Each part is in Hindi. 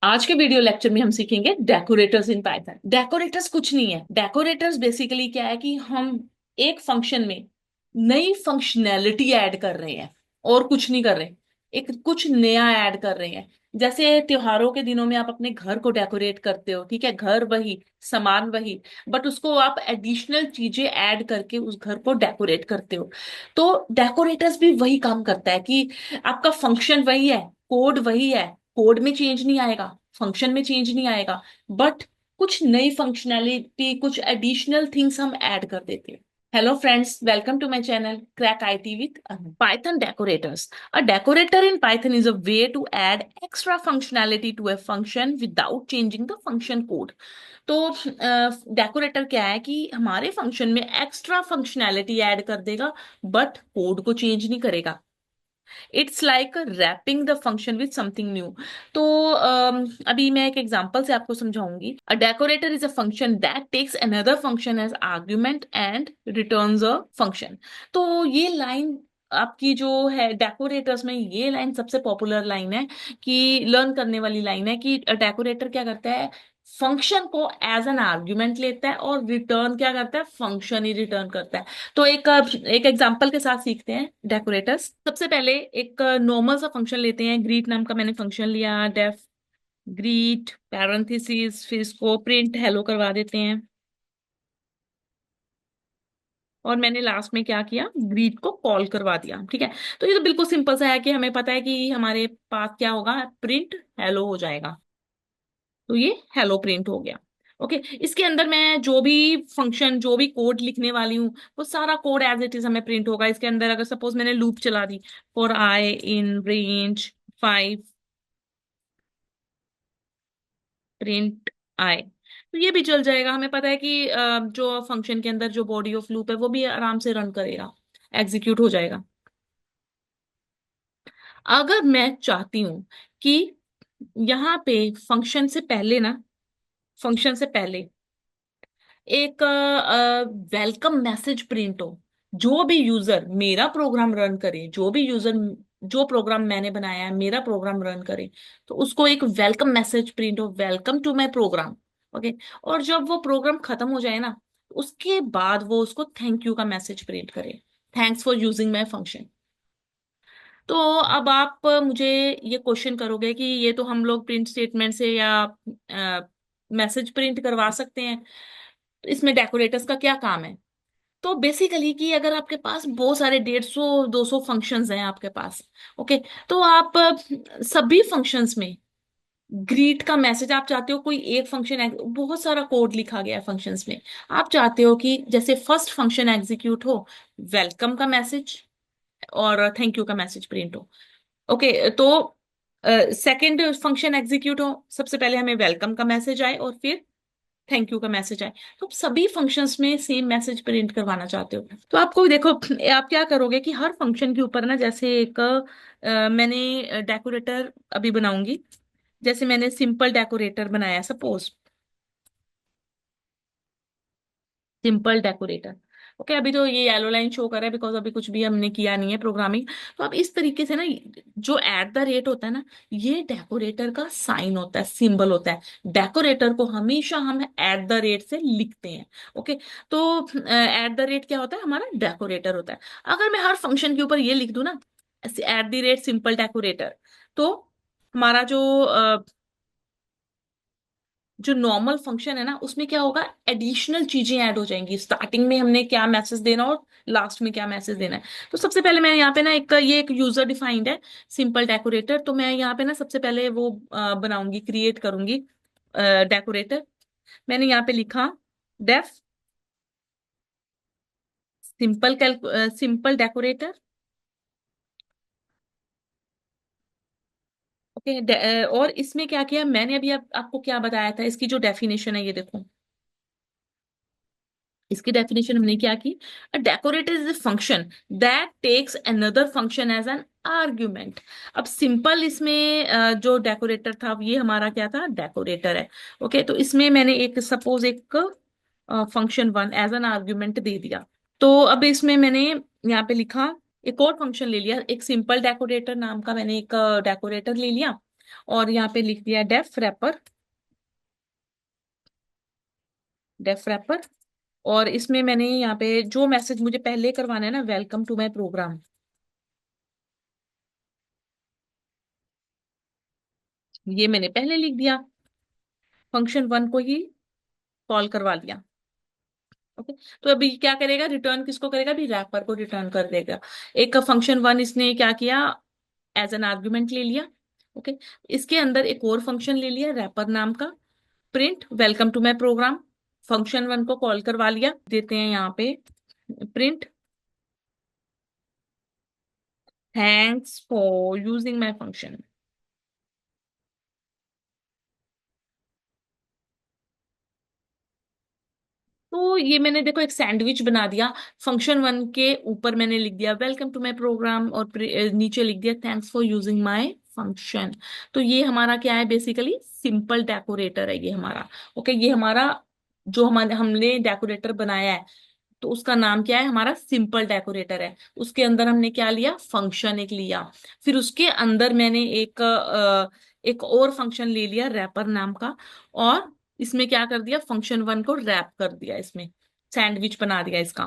आज के वीडियो लेक्चर में हम सीखेंगे डेकोरेटर्स इन पाइथन। डेकोरेटर्स कुछ नहीं है। डेकोरेटर्स बेसिकली क्या है कि हम एक फंक्शन में नई फंक्शनैलिटी ऐड कर रहे हैं और कुछ नहीं कर रहे। एक कुछ नया ऐड कर रहे हैं। जैसे त्योहारों के दिनों में आप अपने घर को डेकोरेट करते हो, ठीक है, घर वही, सामान वही, बट उसको आप एडिशनल चीजें ऐड करके उस घर को डेकोरेट करते हो। तो डेकोरेटर्स भी वही काम करता है कि आपका फंक्शन वही है, कोड वही है, कोड में चेंज नहीं आएगा, फंक्शन में चेंज नहीं आएगा, बट कुछ नई फंक्शनैलिटी, कुछ एडिशनल थिंग्स हम ऐड कर देते हैं। Hello friends, welcome to my channel crack it with Python decorators. A decorator in Python is a way to add extra functionality to a function without changing the function code. तो डेकोरेटर क्या है कि हमारे फंक्शन में एक्स्ट्रा फंक्शनैलिटी ऐड कर देगा, बट कोड को चेंज नहीं करेगा। It's like wrapping the function with something new. तो अभी मैं एक एग्जांपल से आपको समझाऊंगी। A decorator is a function that takes another function as argument and returns a function. तो ये लाइन आपकी जो है डेकोरेटर्स में, ये लाइन सबसे पॉपुलर लाइन है, कि लर्न करने वाली लाइन है कि डेकोरेटर क्या करता है, फंक्शन को एज एन आर्ग्यूमेंट लेता है और रिटर्न क्या करता है, फंक्शन ही रिटर्न करता है। तो एक एग्जांपल के साथ सीखते हैं डेकोरेटर्स। सबसे पहले एक नॉर्मल सा फंक्शन लेते हैं। ग्रीट नाम का मैंने फंक्शन लिया, डेफ ग्रीट पैरेंथेसिस, फिर इसको प्रिंट हेलो करवा देते हैं, और मैंने लास्ट में क्या किया, ग्रीट को कॉल करवा दिया। ठीक है, तो ये तो बिल्कुल सिंपल सा है कि हमें पता है कि हमारे पास क्या होगा, प्रिंट हेलो हो जाएगा। तो ये हेलो प्रिंट हो गया। ओके, इसके अंदर मैं जो भी फंक्शन, जो भी कोड लिखने वाली हूँ, वो सारा कोड एज इट इज हमें प्रिंट होगा। इसके अंदर अगर सपोज मैंने लूप चला दी, for I in range 5 print I, तो ये भी चल जाएगा। हमें पता है कि जो फंक्शन के अंदर जो बॉडी ऑफ लूप है वो भी आराम से रन करेगा, एग्जीक्यूट हो जाएगा। अगर मैं चाहती हूँ कि यहाँ पे फंक्शन से पहले ना, फंक्शन से पहले एक वेलकम मैसेज प्रिंट हो, जो भी यूजर मेरा प्रोग्राम रन करे, जो भी यूजर जो प्रोग्राम मैंने बनाया है मेरा प्रोग्राम रन करे, तो उसको एक वेलकम मैसेज प्रिंट हो, welcome to my program. Okay, और जब वो प्रोग्राम खत्म हो जाए ना, उसके बाद वो उसको थैंक यू का मैसेज प्रिंट करे, thanks for using my function. तो अब आप मुझे ये क्वेश्चन करोगे कि ये तो हम लोग प्रिंट स्टेटमेंट से या मैसेज प्रिंट करवा सकते हैं, तो इसमें डेकोरेटर्स का क्या काम है? तो बेसिकली कि अगर आपके पास बहुत सारे 150-200 फंक्शंस हैं आपके पास, ओके, तो आप सभी फंक्शंस में ग्रीट का मैसेज आप चाहते हो, कोई एक फंक्शन, बहुत सारा कोड लिखा गया है फंक्शंस में, आप चाहते हो कि जैसे फर्स्ट फंक्शन एग्जीक्यूट हो, वेलकम का मैसेज और थैंक यू का मैसेज प्रिंट हो। ओके, तो सेकंड फंक्शन एग्जीक्यूट हो, सबसे पहले हमें वेलकम का मैसेज आए और फिर थैंक यू का मैसेज आए। तो आप सभी फंक्शंस में सेम मैसेज प्रिंट करवाना चाहते हो, तो आपको देखो, आप क्या करोगे कि हर फंक्शन के ऊपर ना, जैसे एक मैंने डेकोरेटर अभी बनाऊंगी। जैसे मैंने सिंपल डेकोरेटर बनाया, सपोज सिंपल डेकोरेटर। ओके, अभी तो ये येलो लाइन शो कर रहा है बिकॉज अभी कुछ भी हमने किया नहीं है प्रोग्रामिंग। तो अब इस तरीके से ना, जो एट द रेट होता है ना, ये डेकोरेटर का साइन होता है, सिंबल होता है। डेकोरेटर को हमेशा हम एट द रेट से लिखते हैं। ओके, तो एट द रेट क्या होता है, हमारा डेकोरेटर होता है। अगर मैं हर फंक्शन के ऊपर ये लिख दूं ना, at the rate simple decorator, तो हमारा जो नॉर्मल फंक्शन है ना, उसमें क्या होगा, एडिशनल चीजें ऐड हो जाएंगी। स्टार्टिंग में हमने क्या मैसेज देना और लास्ट में क्या मैसेज देना है। तो सबसे पहले मैं यहाँ पे ना, ये एक यूजर डिफाइंड है सिंपल डेकोरेटर, तो मैं यहाँ पे ना सबसे पहले वो बनाऊंगी, क्रिएट करूंगी डेकोरेटर। मैंने यहाँ पे लिखा डेफ सिंपल डेकोरेटर। ओके, और इसमें क्या किया मैंने अभी, आपको क्या बताया था, इसकी जो डेफिनेशन है ये देखो। इसकी डेफिनेशन हमने क्या की, a decorator is a function that takes another function as an argument. अब सिंपल इसमें जो डेकोरेटर था, ये हमारा क्या था, डेकोरेटर है। ओके, तो इसमें मैंने एक सपोज एक function one as an argument दे दिया। तो अब इसमें मैंने यहाँ पे लिखा, एक और फंक्शन ले लिया, एक सिंपल डेकोरेटर नाम का मैंने एक डेकोरेटर ले लिया। और यहाँ पे लिख दिया डेफ रैपर, डेफ रैपर। और इसमें मैंने यहाँ पे जो मैसेज मुझे पहले करवाना है ना, वेलकम टू माय प्रोग्राम, ये मैंने पहले लिख दिया, फंक्शन वन को ही कॉल करवा लिया। ओके, तो अभी क्या करेगा, रिटर्न किसको करेगा, अभी रैपर को रिटर्न कर देगा। एक फंक्शन वन इसने क्या किया, एज एन आर्ग्यूमेंट ले लिया। ओके, इसके अंदर एक और फंक्शन ले लिया रैपर नाम का, print welcome to my program, function one को कॉल करवा लिया, देते हैं यहाँ पे print thanks for using my function. तो ये मैंने देखो एक सैंडविच बना दिया, फंक्शन वन के ऊपर मैंने लिख दिया वेलकम टू माय प्रोग्राम, और नीचे लिख दिया thanks for using my function. तो ये हमारा क्या है, बेसिकली सिंपल डेकोरेटर है ये हमारा। ओके, ये हमारा जो हमारे हमने डेकोरेटर बनाया है, तो उसका नाम क्या है, हमारा सिंपल डेकोरेटर है। उसके अंदर हमने क्या लिया, फंक्शन एक लिया, फिर उसके अंदर मैंने एक और फंक्शन ले लिया रैपर नाम का, और इसमें क्या कर दिया, फंक्शन वन को रैप कर दिया, इसमें सैंडविच बना दिया इसका।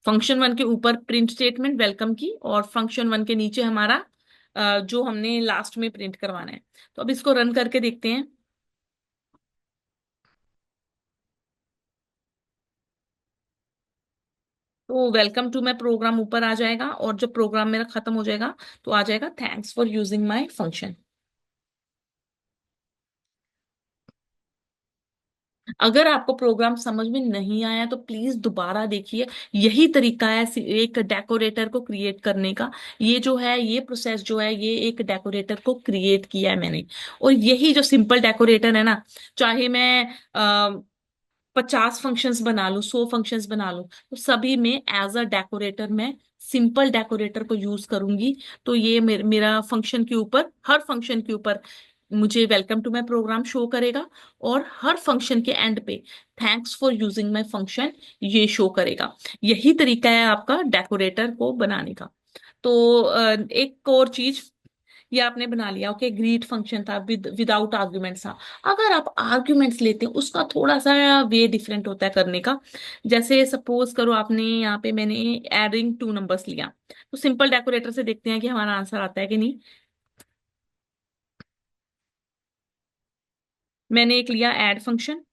फंक्शन वन के ऊपर प्रिंट स्टेटमेंट वेलकम की, और फंक्शन वन के नीचे हमारा जो हमने लास्ट में प्रिंट करवाना है। तो अब इसको रन करके देखते हैं। तो वेलकम टू माई प्रोग्राम ऊपर आ जाएगा, और जब प्रोग्राम मेरा खत्म हो जाएगा तो आ जाएगा thanks for using my function. अगर आपको प्रोग्राम समझ में नहीं आया तो प्लीज दोबारा देखिए, यही तरीका है एक डेकोरेटर को क्रिएट करने का। ये जो है, ये प्रोसेस जो है, ये एक डेकोरेटर को क्रिएट किया है मैंने। और यही जो सिंपल डेकोरेटर है ना, चाहे मैं 50 फंक्शंस बना लूं, 100 फंक्शंस बना लूं, तो सभी में एज अ डेकोरेटर मैं सिंपल डेकोरेटर को यूज करूंगी। तो ये मेरा फंक्शन के ऊपर, हर फंक्शन के ऊपर मुझे welcome to my program show करेगा, और हर फंक्शन के एंड पे thanks for using my function ये शो करेगा। यही तरीका है आपका डेकोरेटर को बनाने का। तो एक और चीज, ये आपने बना लिया, ओके, ग्रीट फंक्शन था, विदाउट आर्ग्यूमेंट्स था। अगर आप आर्ग्यूमेंट्स लेते हैं, उसका थोड़ा सा वे डिफरेंट होता है करने का। जैसे सपोज करो आपने यहाँ पे, मैंने एडिंग टू नंबर्स लिया, तो सिंपल डेकोरेटर से देखते हैं कि हमारा आंसर आता है कि नहीं। मैंने एक लिया ऐड फंक्शन।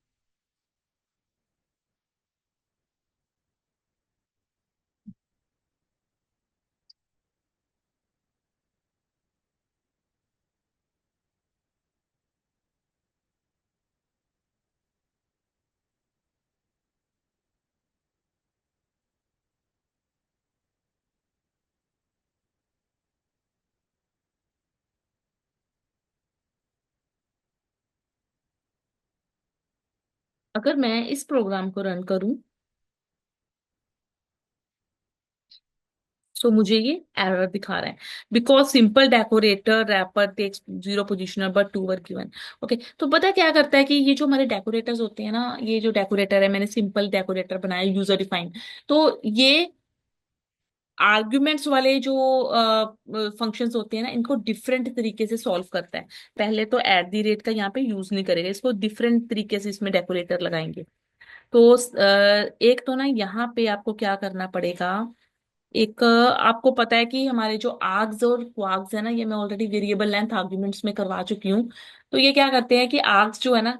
अगर मैं इस प्रोग्राम को रन करूं, तो मुझे ये एरर दिखा रहा है, because simple decorator wrapper takes zero positional but two were given. Okay, तो पता है क्या करता है कि ये जो हमारे डेकोरेटर्स होते हैं ना, ये जो डेकोरेटर है, मैंने सिंपल डेकोरेटर बनाया यूजर डिफाइंड, तो ये आर्ग्यूमेंट्स वाले जो फंक्शंस होते हैं ना, इनको डिफरेंट तरीके से सॉल्व करता है। पहले तो एट दी रेट का यहाँ पे यूज नहीं करेगा, इसको डिफरेंट तरीके से इसमें डेकोरेटर लगाएंगे। तो एक तो ना यहाँ पे आपको क्या करना पड़ेगा, एक आपको पता है कि हमारे जो आर्ग्स और क्वार्ग्स है ना, ये मैं ऑलरेडी वेरिएबल लेंथ आर्ग्यूमेंट्स में करवा चुकी हूँ। तो ये क्या करते हैं कि आर्ग्स जो है ना,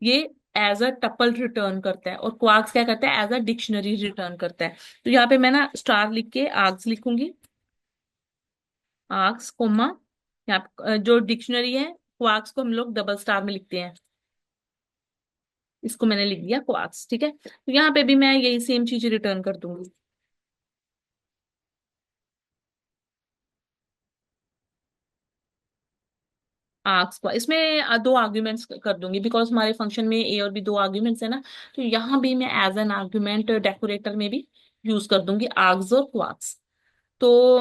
ये एज अ टपल रिटर्न करता है, और क्वार्क्स क्या करता है, एज अ डिक्शनरी रिटर्न करता है। तो यहाँ पे मैं ना स्टार लिख के आर्ग्स लिखूंगी, आर्क्स कोमा, यहाँ जो डिक्शनरी है, क्वार्क्स को हम लोग डबल स्टार में लिखते हैं, इसको मैंने लिख दिया क्वार्क्स, ठीक है। तो यहाँ पे भी मैं यही सेम चीज रिटर्न कर दूंगी, आर्क्स को इसमें दो आर्ग्यूमेंट्स कर दूंगी, बिकॉज हमारे फंक्शन में ए और बी दो आर्ग्यूमेंट्स है ना। तो यहाँ भी मैं एज एन आर्ग्यूमेंट डेकोरेटर में भी यूज कर दूंगी आर्ग्स और क्वार्क्स। तो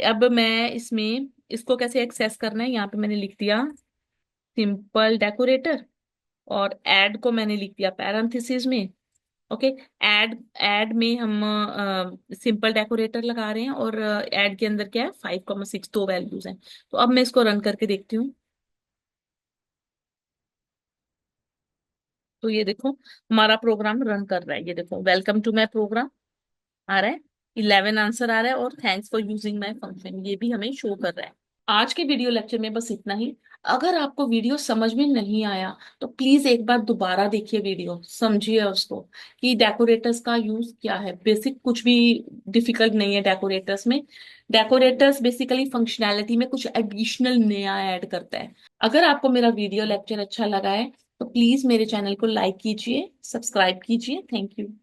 अब मैं इसमें इसको कैसे एक्सेस करना है, यहाँ पे मैंने लिख दिया सिंपल डेकोरेटर, और ऐड को मैंने लिख दिया पैरेंथेसिस में, ओके। ऐड ऐड में हम सिंपल डेकोरेटर लगा रहे हैं, और ऐड के अंदर क्या है, 5,6 दो वैल्यूज हैं। तो अब मैं इसको रन करके देखती हूँ। तो ये देखो, हमारा प्रोग्राम रन कर रहा है। ये देखो, वेलकम टू माई प्रोग्राम आ रहा है, 11 आंसर आ रहा है, और thanks for using my function ये भी हमें शो कर रहा है। आज के वीडियो लेक्चर में बस इतना ही। अगर आपको वीडियो समझ में नहीं आया तो प्लीज एक बार दोबारा देखिए वीडियो, समझिए उसको कि डेकोरेटर्स का यूज क्या है। बेसिक कुछ भी डिफिकल्ट नहीं है डेकोरेटर्स में। डेकोरेटर्स बेसिकली फंक्शनैलिटी में कुछ एडिशनल नया ऐड करता है। अगर आपको मेरा वीडियो लेक्चर अच्छा लगा है तो प्लीज मेरे चैनल को लाइक कीजिए, सब्सक्राइब कीजिए। Thank you.